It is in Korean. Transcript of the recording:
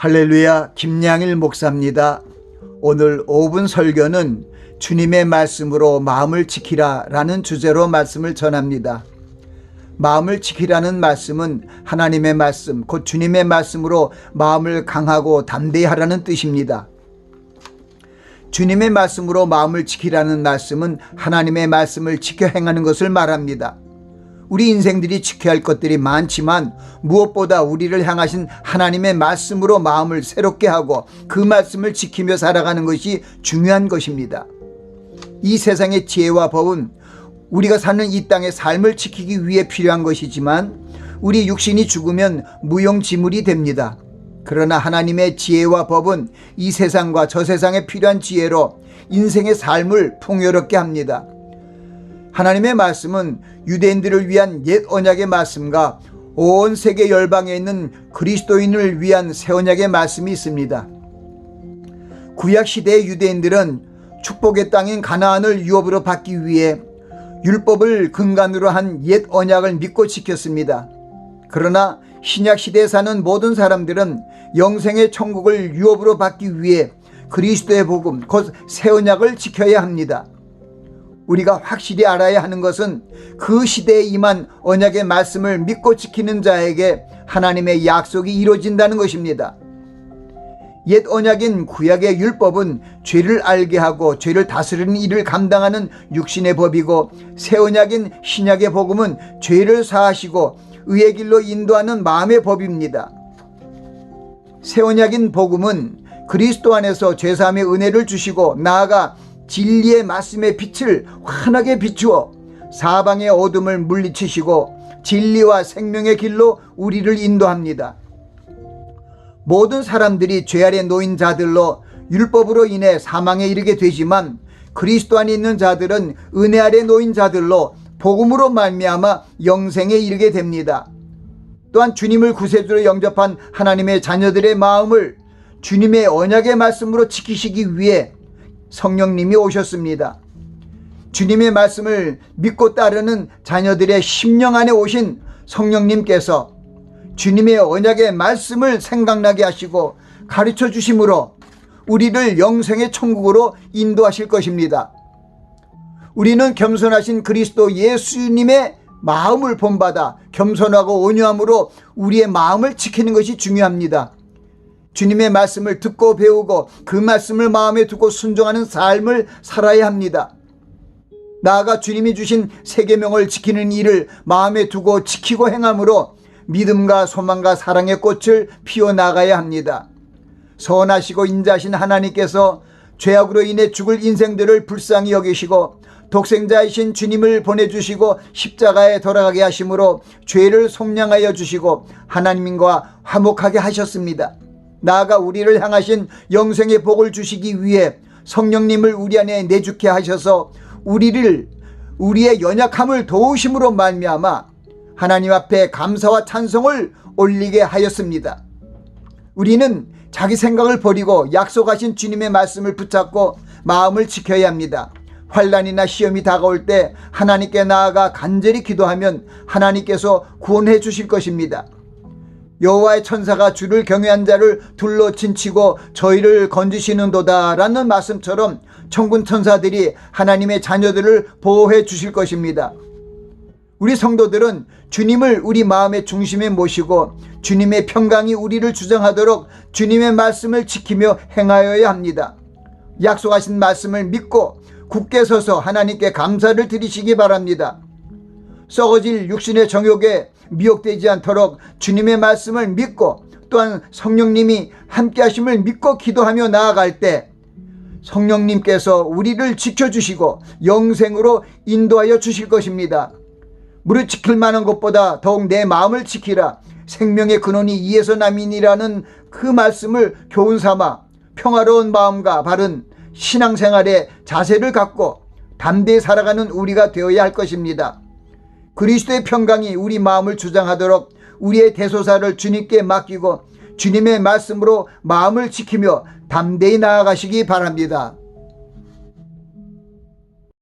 할렐루야, 김양일 목사입니다. 오늘 5분 설교는 주님의 말씀으로 마음을 지키라 라는 주제로 말씀을 전합니다. 마음을 지키라는 말씀은 하나님의 말씀, 곧 주님의 말씀으로 마음을 강하고 담대히 하라는 뜻입니다. 주님의 말씀으로 마음을 지키라는 말씀은 하나님의 말씀을 지켜 행하는 것을 말합니다. 우리 인생들이 지켜야 할 것들이 많지만 무엇보다 우리를 향하신 하나님의 말씀으로 마음을 새롭게 하고 그 말씀을 지키며 살아가는 것이 중요한 것입니다. 이 세상의 지혜와 법은 우리가 사는 이 땅의 삶을 지키기 위해 필요한 것이지만 우리 육신이 죽으면 무용지물이 됩니다. 그러나 하나님의 지혜와 법은 이 세상과 저 세상에 필요한 지혜로 인생의 삶을 풍요롭게 합니다. 하나님의 말씀은 유대인들을 위한 옛 언약의 말씀과 온 세계 열방에 있는 그리스도인을 위한 새 언약의 말씀이 있습니다. 구약 시대의 유대인들은 축복의 땅인 가나안을 유업으로 받기 위해 율법을 근간으로 한 옛 언약을 믿고 지켰습니다. 그러나 신약 시대에 사는 모든 사람들은 영생의 천국을 유업으로 받기 위해 그리스도의 복음, 곧 새 언약을 지켜야 합니다. 우리가 확실히 알아야 하는 것은 그 시대에 임한 언약의 말씀을 믿고 지키는 자에게 하나님의 약속이 이루어진다는 것입니다. 옛 언약인 구약의 율법은 죄를 알게 하고 죄를 다스리는 일을 감당하는 육신의 법이고, 새 언약인 신약의 복음은 죄를 사하시고 의의 길로 인도하는 마음의 법입니다. 새 언약인 복음은 그리스도 안에서 죄사함의 은혜를 주시고 나아가 진리의 말씀의 빛을 환하게 비추어 사방의 어둠을 물리치시고 진리와 생명의 길로 우리를 인도합니다. 모든 사람들이 죄 아래 놓인 자들로 율법으로 인해 사망에 이르게 되지만 그리스도 안에 있는 자들은 은혜 아래 놓인 자들로 복음으로 말미암아 영생에 이르게 됩니다. 또한 주님을 구세주로 영접한 하나님의 자녀들의 마음을 주님의 언약의 말씀으로 지키시기 위해 성령님이 오셨습니다. 주님의 말씀을 믿고 따르는 자녀들의 심령 안에 오신 성령님께서 주님의 언약의 말씀을 생각나게 하시고 가르쳐 주심으로 우리를 영생의 천국으로 인도하실 것입니다. 우리는 겸손하신 그리스도 예수님의 마음을 본받아 겸손하고 온유함으로 우리의 마음을 지키는 것이 중요합니다. 주님의 말씀을 듣고 배우고 그 말씀을 마음에 두고 순종하는 삶을 살아야 합니다. 나아가 주님이 주신 새 계명을 지키는 일을 마음에 두고 지키고 행함으로 믿음과 소망과 사랑의 꽃을 피워나가야 합니다. 선하시고 인자하신 하나님께서 죄악으로 인해 죽을 인생들을 불쌍히 여기시고 독생자이신 주님을 보내주시고 십자가에 돌아가게 하심으로 죄를 속량하여 주시고 하나님과 화목하게 하셨습니다. 나아가 우리를 향하신 영생의 복을 주시기 위해 성령님을 우리 안에 내주게 하셔서 우리의 연약함을 도우심으로 말미암아 하나님 앞에 감사와 찬송을 올리게 하였습니다. 우리는 자기 생각을 버리고 약속하신 주님의 말씀을 붙잡고 마음을 지켜야 합니다. 환난이나 시험이 다가올 때 하나님께 나아가 간절히 기도하면 하나님께서 구원해 주실 것입니다. 여호와의 천사가 주를 경외한 자를 둘러 친치고 저희를 건지시는도다 라는 말씀처럼 천군 천사들이 하나님의 자녀들을 보호해 주실 것입니다. 우리 성도들은 주님을 우리 마음의 중심에 모시고 주님의 평강이 우리를 주장하도록 주님의 말씀을 지키며 행하여야 합니다. 약속하신 말씀을 믿고 굳게 서서 하나님께 감사를 드리시기 바랍니다. 썩어질 육신의 정욕에 미혹되지 않도록 주님의 말씀을 믿고 또한 성령님이 함께 하심을 믿고 기도하며 나아갈 때 성령님께서 우리를 지켜주시고 영생으로 인도하여 주실 것입니다. 무릇 지킬 만한 것보다 더욱 내 마음을 지키라. 생명의 근원이 이에서 남이니라는 그 말씀을 교훈 삼아 평화로운 마음과 바른 신앙생활의 자세를 갖고 담대히 살아가는 우리가 되어야 할 것입니다. 그리스도의 평강이 우리 마음을 주장하도록 우리의 대소사를 주님께 맡기고 주님의 말씀으로 마음을 지키며 담대히 나아가시기 바랍니다.